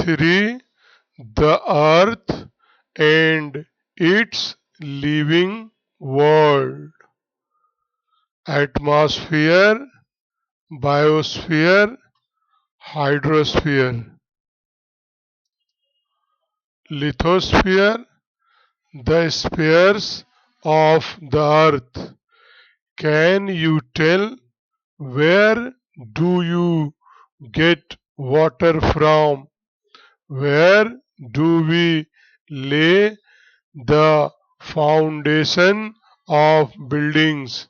3. The earth and its living world. Atmosphere, biosphere, hydrosphere. Lithosphere, the spheres of the earth. Can you tell where do you get water from? Where do we lay the foundation of buildings?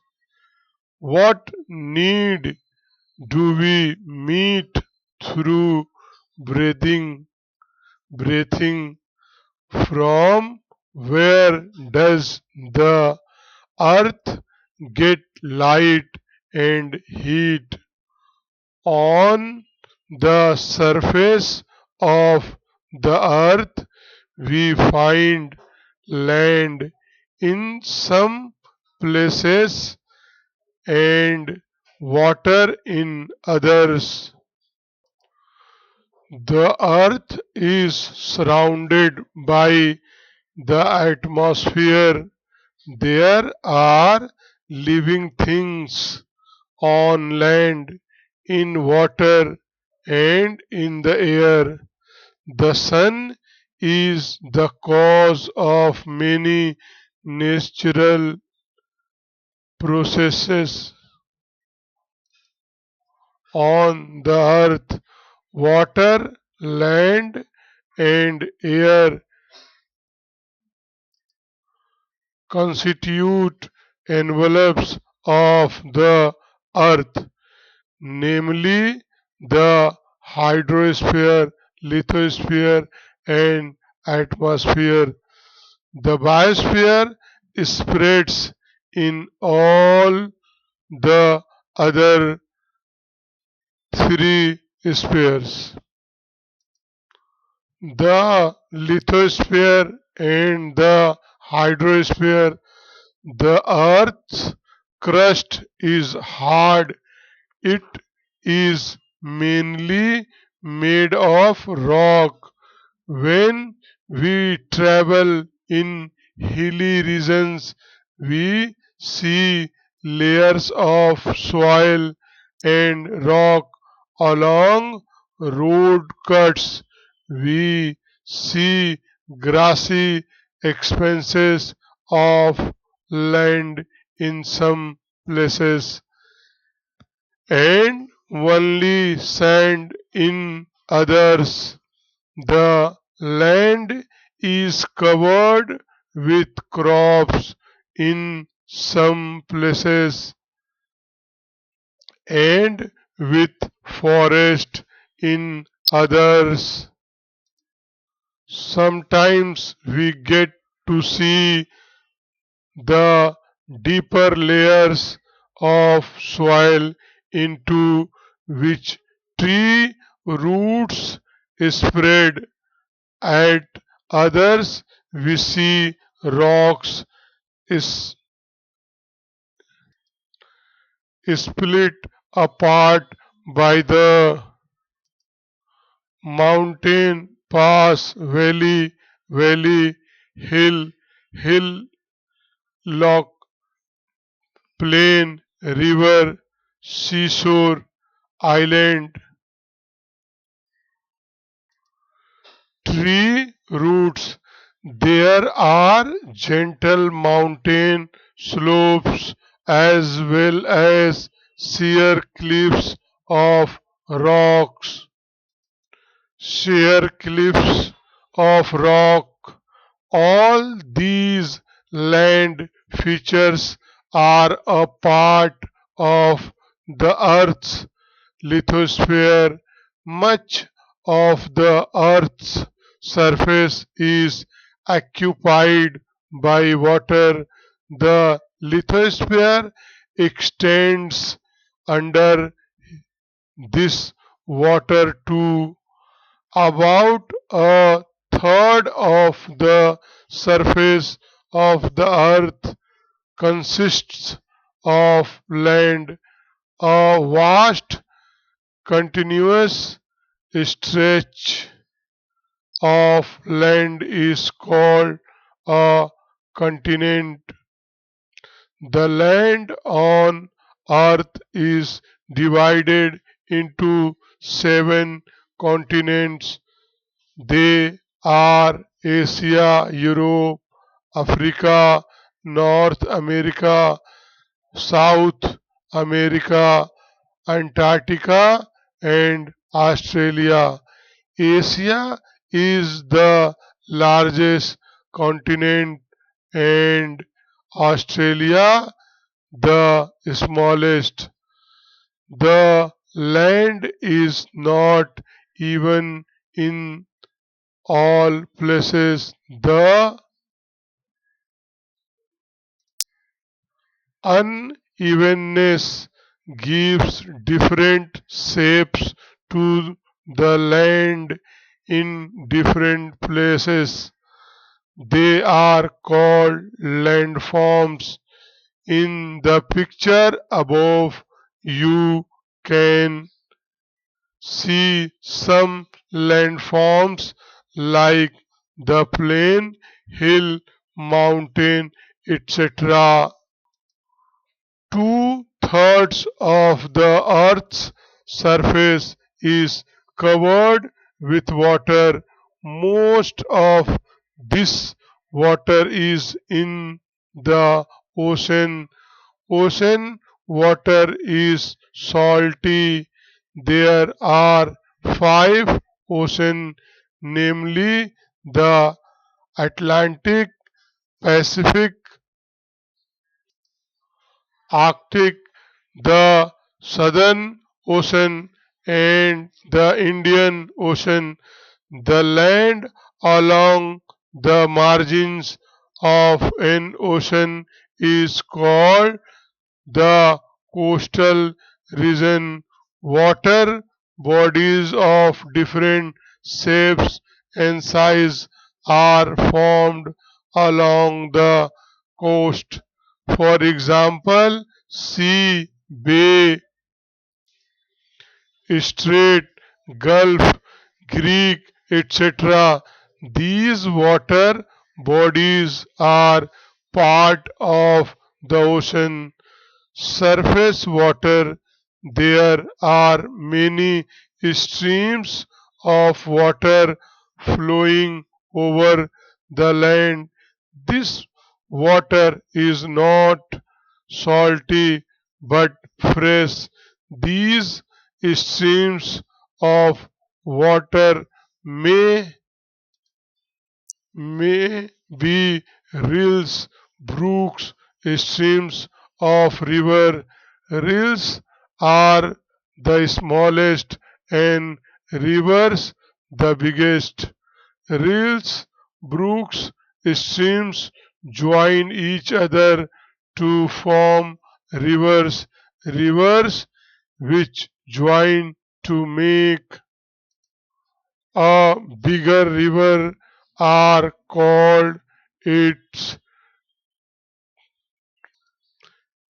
What need do we meet through breathing? Breathing from where does the earth get light and heat? On the surface of the earth we find land in some places and water in others. The earth is surrounded by the atmosphere. There are living things on land, in water, and in the air. The sun is the cause of many natural processes on the earth. Water, land, and air constitute envelopes of the earth, namely the hydrosphere, lithosphere, and atmosphere. The biosphere spreads in all the other three spheres. The lithosphere and the hydrosphere. The earth's crust is hard. It is mainly made of rock. When we travel in hilly regions, we see layers of soil and rock along road cuts. We see grassy expanses of land in some places and only sand in others. The land is covered with crops in some places and with forest in others. Sometimes we get to see the deeper layers of soil into which tree roots spread. At others we see rocks is split apart by the mountain, pass, valley, hill, hillock, plain, river, seashore, island. Tree roots. There are gentle mountain slopes as well as sheer cliffs of rocks. Sheer cliffs of rock. All these land features are a part of the Earth's lithosphere. Much of the Earth's surface is occupied by water. The lithosphere extends under this water to about a third of the surface of the earth consists of land, a vast continuous stretch. of land is called a continent. The land on earth is divided into seven continents. They are Asia, Europe, Africa, North America, South America, Antarctica, and Australia. Asia is the largest continent and Australia the smallest. The land is not even in all places. The unevenness gives different shapes to the land in different places. They are called landforms. In the picture above, you can see some landforms like the plain, hill, mountain, etc. Two-thirds of the Earth's surface is covered with water. Most of this water is in the ocean. Ocean water is salty. There are five oceans, namely the Atlantic, Pacific, Arctic, the Southern Ocean, and the Indian Ocean. The land along the margins of an ocean is called the coastal region. Water bodies of different shapes and size are formed along the coast. For example, sea, bay, strait, gulf, creek, etc. These water bodies are part of the ocean. Surface water. There are many streams of water flowing over the land. This water is not salty but fresh. These streams of water may be rills, brooks, streams of river. Rills are the smallest and rivers the biggest. Rills, brooks, streams join each other to form rivers. Rivers which join to make a bigger river are called its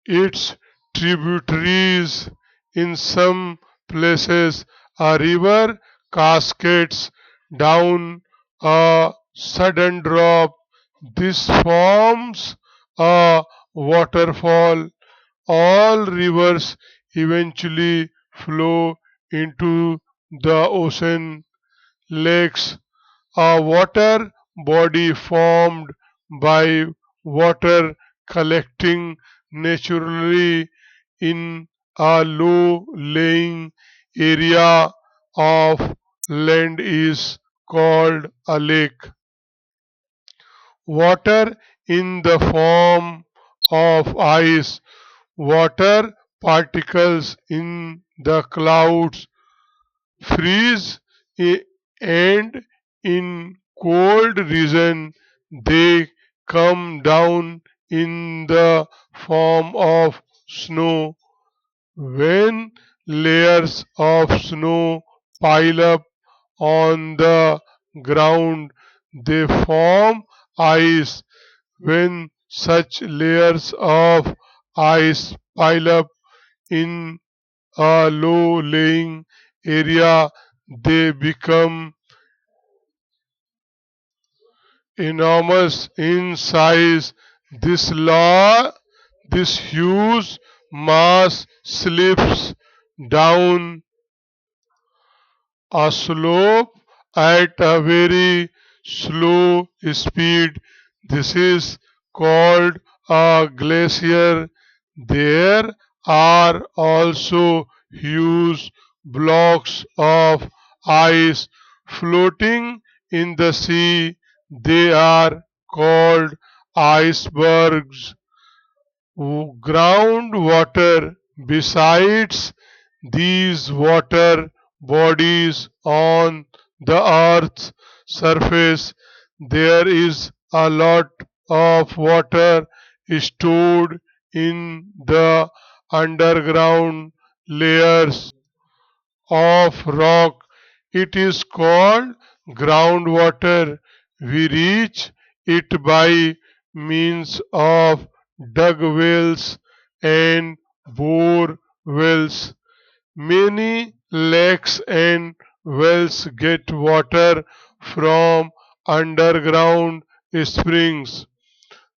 its tributaries. In some places, a river cascades down a sudden drop. This forms a waterfall. All rivers eventually flow into the ocean. Lakes, a water body formed by water collecting naturally in a low lying area of land is called a lake. Water in the form of ice, water particles in the clouds freeze and in cold region they come down in the form of snow. When layers of snow pile up on the ground, they form ice. When such layers of ice pile up in a low lying area, they become enormous in size. This law, this huge mass slips down a slope at a very slow speed. This is called a glacier. There are also huge blocks of ice floating in the sea. They are called icebergs. Groundwater. Besides these water bodies on the earth's surface, there is a lot of water stored in the underground layers of rock. It is called groundwater. We reach it by means of dug wells and bore wells. Many lakes and wells get water from underground springs.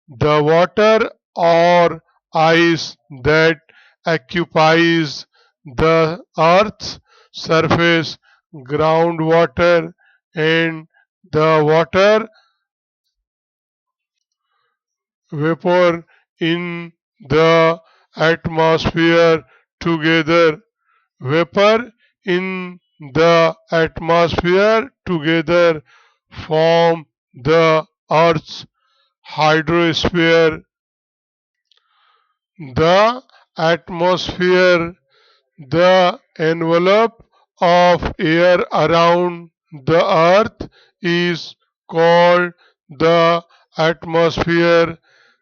The water or ice that occupies the earth's surface, groundwater, and the water vapor in the atmosphere together. Vapor in the atmosphere together form the Earth's hydrosphere. The atmosphere, the envelope of air around the Earth, is called the atmosphere.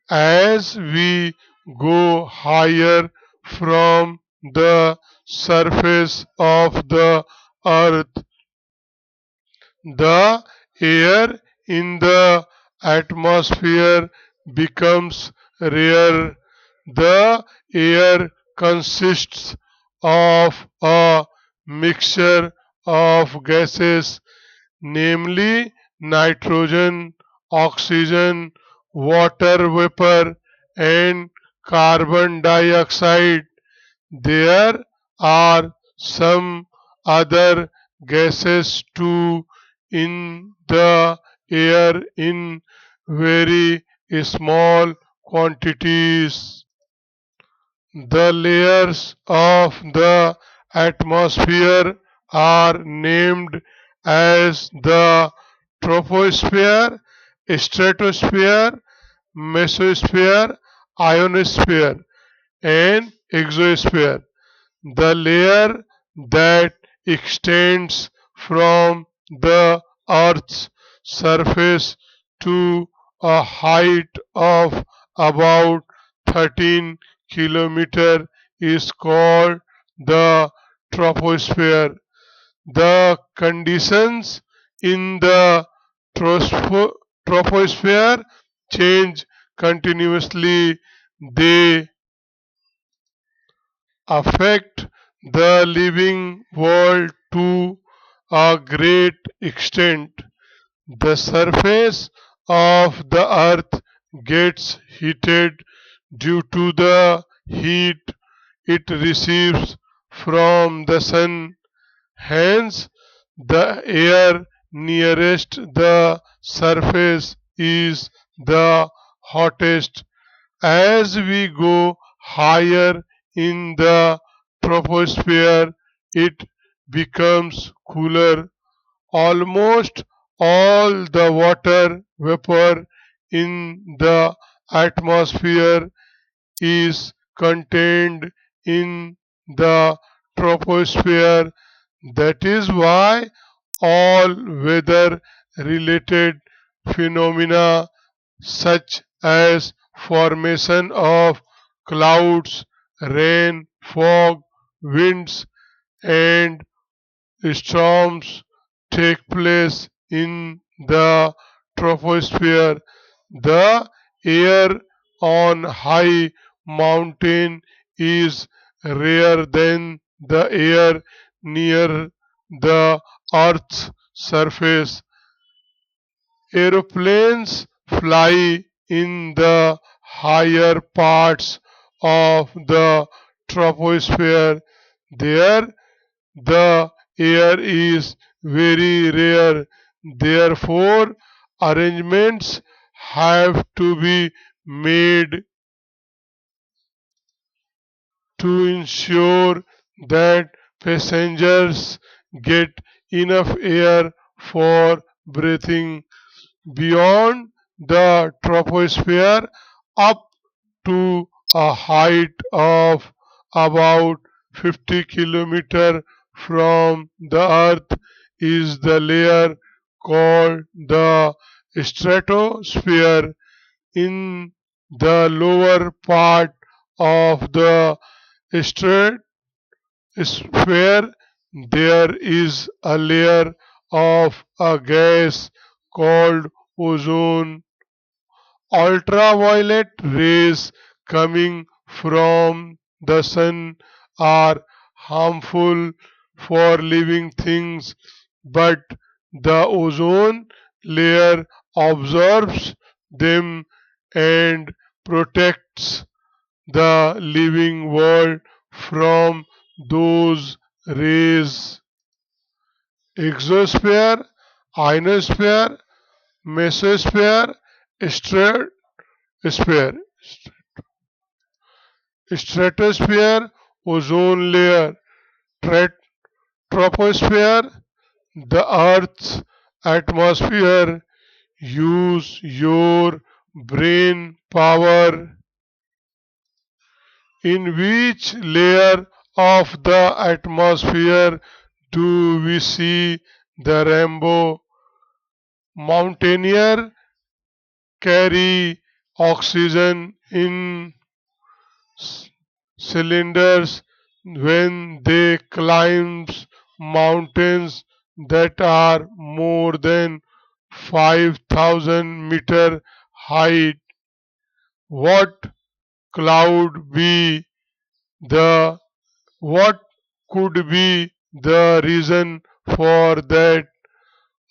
As we go higher from the surface of the earth, the air in the atmosphere becomes rare. The air consists of a mixture of gases, namely nitrogen, oxygen, water vapor, and carbon dioxide. There are some other gases too in the air in very small quantities. The layers of the atmosphere are named as the troposphere, stratosphere, mesosphere, ionosphere, and exosphere. The layer that extends from the Earth's surface to a height of about 13 kilometers is called the troposphere. The conditions in the troposphere change continuously. They affect the living world to a great extent. The surface of the earth gets heated due to the heat it receives from the sun. Hence, the air nearest the surface is the hottest. As we go higher in the troposphere, it becomes cooler. Almost all the water vapor in the atmosphere is contained in the troposphere. That is why all weather related phenomena such as formation of clouds, rain, fog, winds, and storms take place in the troposphere. The air on high mountain is rarer than the air near the earth's surface. Aeroplanes fly in the higher parts of the troposphere. There, the air is very rare. Therefore, arrangements have to be made to ensure that passengers get enough air for breathing. Beyond the troposphere, up to a height of about 50 kilometers from the earth is the layer called the stratosphere. In the lower part of the stratosphere there is a layer of a gas called ozone. Ultraviolet rays coming from the sun are harmful for living things, but the ozone layer absorbs them and protects the living world from those rays. Exosphere, ionosphere, mesosphere, stratosphere, stratosphere, ozone layer, troposphere, the Earth's atmosphere. Use your brain power. In which layer of the atmosphere do we see the rainbow? Mountaineer carry oxygen in cylinders when they climb mountains that are more than 5,000 meter height. What cloud be the what could be the reason for that?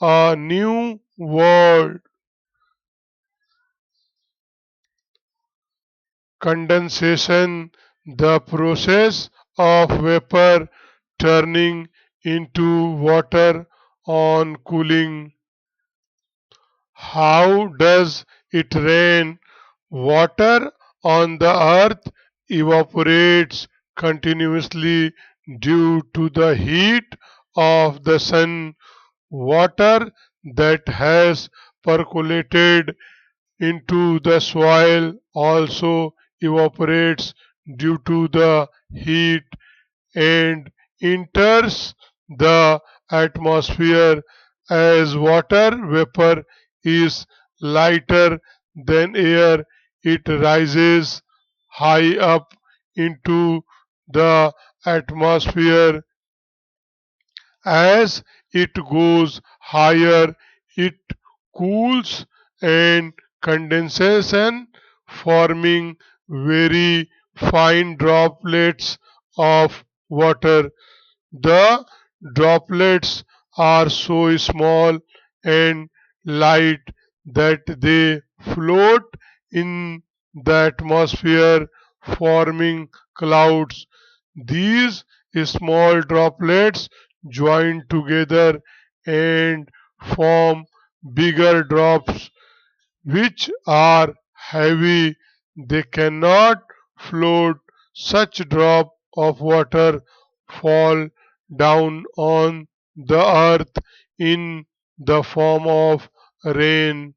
A new world. Condensation, the process of vapor turning into water on cooling. How does it rain? Water on the earth evaporates continuously due to the heat of the sun. Water that has percolated into the soil also evaporates due to the heat and enters the atmosphere. As water vapor is lighter than air, it rises high up into the atmosphere. As it goes higher, it cools and condensation, forming very fine droplets of water. The droplets are so small and light that they float in the atmosphere, forming clouds. These small droplets join together and form bigger drops which are heavy. They cannot float. Such drop of water fall down on the earth in the form of rain.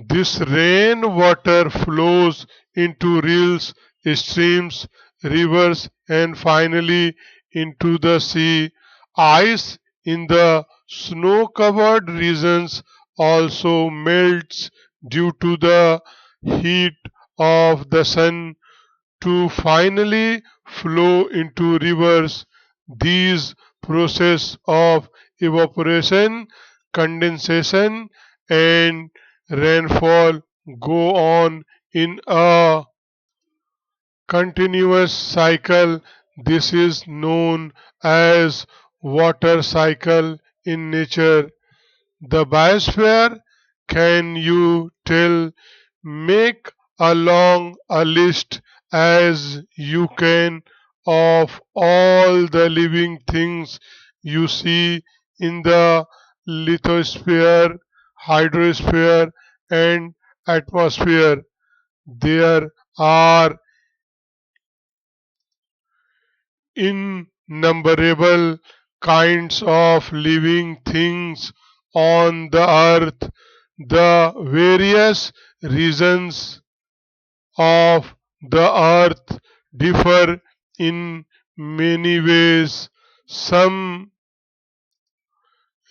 This rain water flows into rills, streams, rivers, and finally into the sea. Ice in the snow covered regions also melts due to the heat of the sun to finally flow into rivers. These process of evaporation, condensation and rainfall go on in a continuous cycle. This is known as water cycle in nature. The biosphere, can you tell, make a list as you can of all the living things you see in the lithosphere, hydrosphere, and atmosphere. There are innumerable kinds of living things on the earth. The various regions of the earth differ in many ways. Some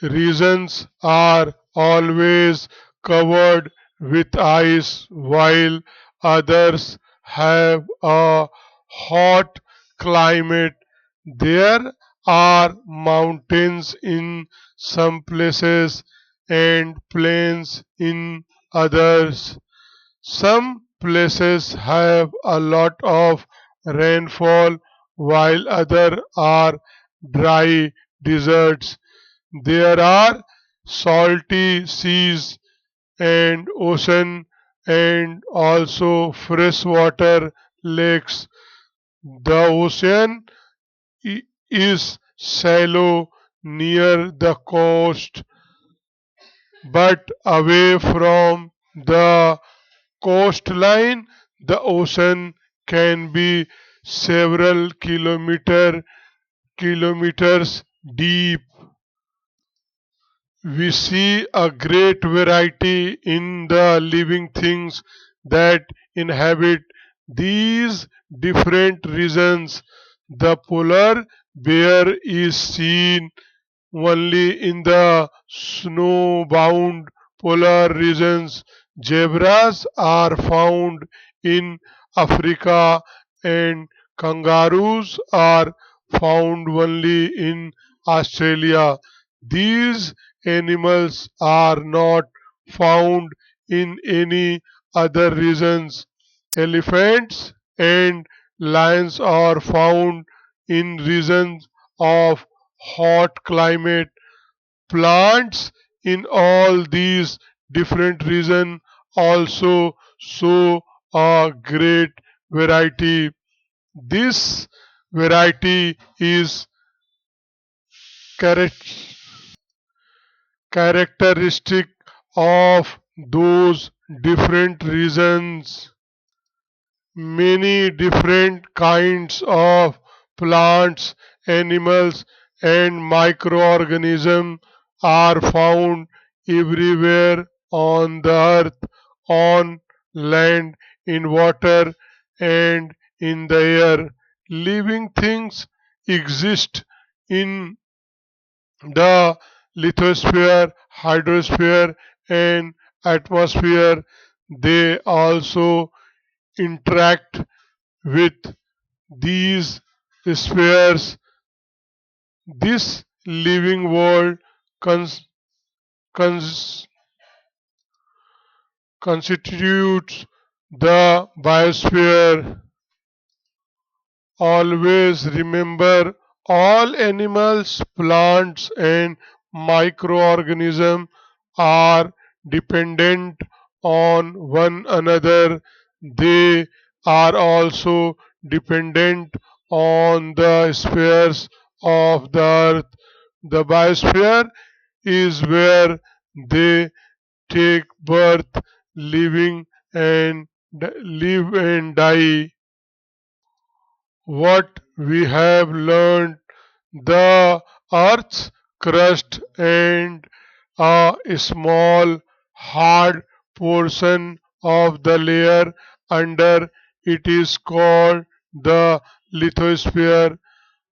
regions are always covered with ice, while others have a hot climate. There are mountains in some places and plains in others. Some places have a lot of rainfall while others are dry deserts. There are salty seas and ocean and also freshwater lakes. The ocean is shallow near the coast, but away from the coastline the ocean can be several kilometers deep. We see a great variety in the living things that inhabit these different regions. The polar bear is seen only in the snow-bound polar regions. Zebras are found in Africa and kangaroos are found only in Australia. These animals are not found in any other regions. Elephants and lions are found in regions of hot climate. Plants in all these different regions also show a great variety. This variety is charac- characteristic of those different regions. Many different kinds of plants, animals, and microorganisms are found everywhere on the earth, on land, in water, and in the air. Living things exist in the lithosphere, hydrosphere, and atmosphere. They also interact with these spheres. This living world cons- cons- constitutes the biosphere. Always remember, all animals, plants, and microorganisms are dependent on one another. They are also dependent on the spheres of the earth. The biosphere is where they take birth, living and live and die. What we have learned, the earth's crust and a small hard portion of the layer under it is called the lithosphere.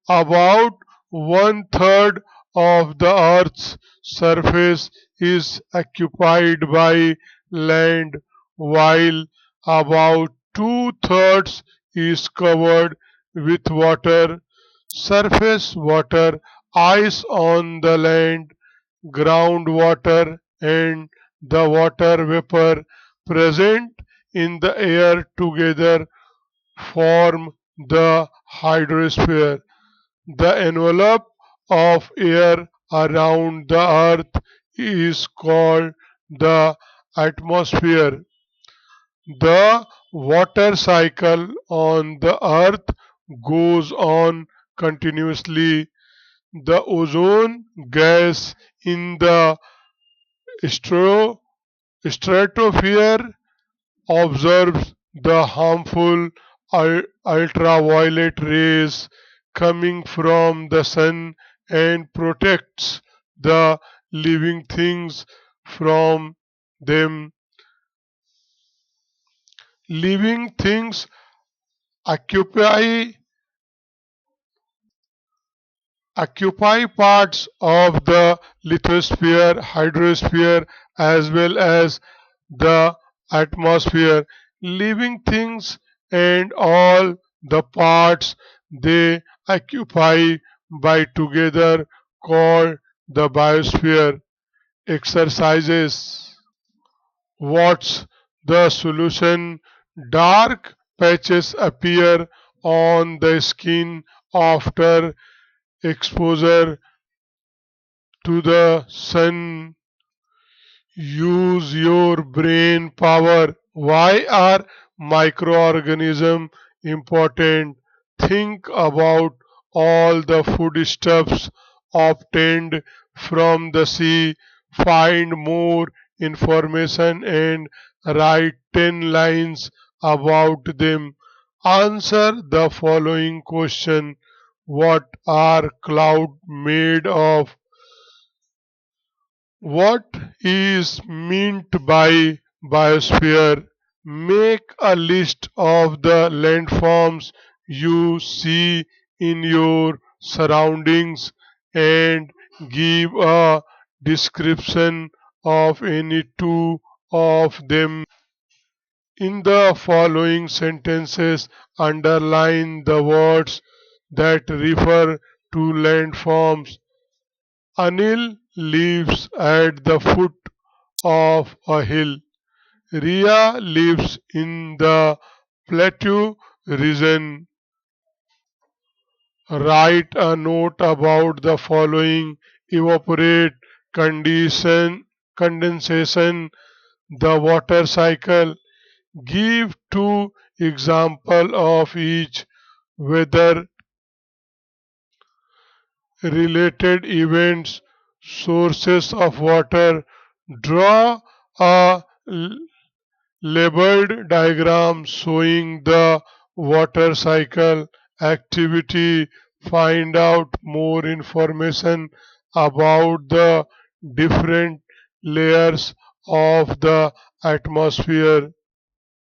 About one third of the earth's surface is occupied by land, while about two-thirds is covered with water. Surface water, ice on the land, groundwater, and the water vapor present in the air together form the hydrosphere. The envelope of air around the earth is called the atmosphere. The water cycle on the earth goes on continuously. The ozone gas in the stro- stratosphere observes the harmful ultraviolet rays coming from the sun and protects the living things from them. Living things occupy occupy parts of the lithosphere, hydrosphere, as well as the atmosphere. Living things and all the parts they occupy by together called the biosphere. Exercises. What's the solution? Dark patches appear on the skin after exposure to the sun. Use your brain power. Why are microorganisms important? Think about all the foodstuffs obtained from the sea. Find more information and write 10 lines about them. Answer the following question. What are clouds made of? What is meant by biosphere? Make a list of the landforms you see in your surroundings and give a description of any two of them. In the following sentences, underline the words that refer to landforms. Anil lives at the foot of a hill. Ria lives in the plateau region. Write a note about the following: evaporate, condition, condensation, the water cycle. Give two examples of each, weather related events, sources of water. Draw a labeled diagram showing the water cycle activity. Find out more information about the different layers of the atmosphere.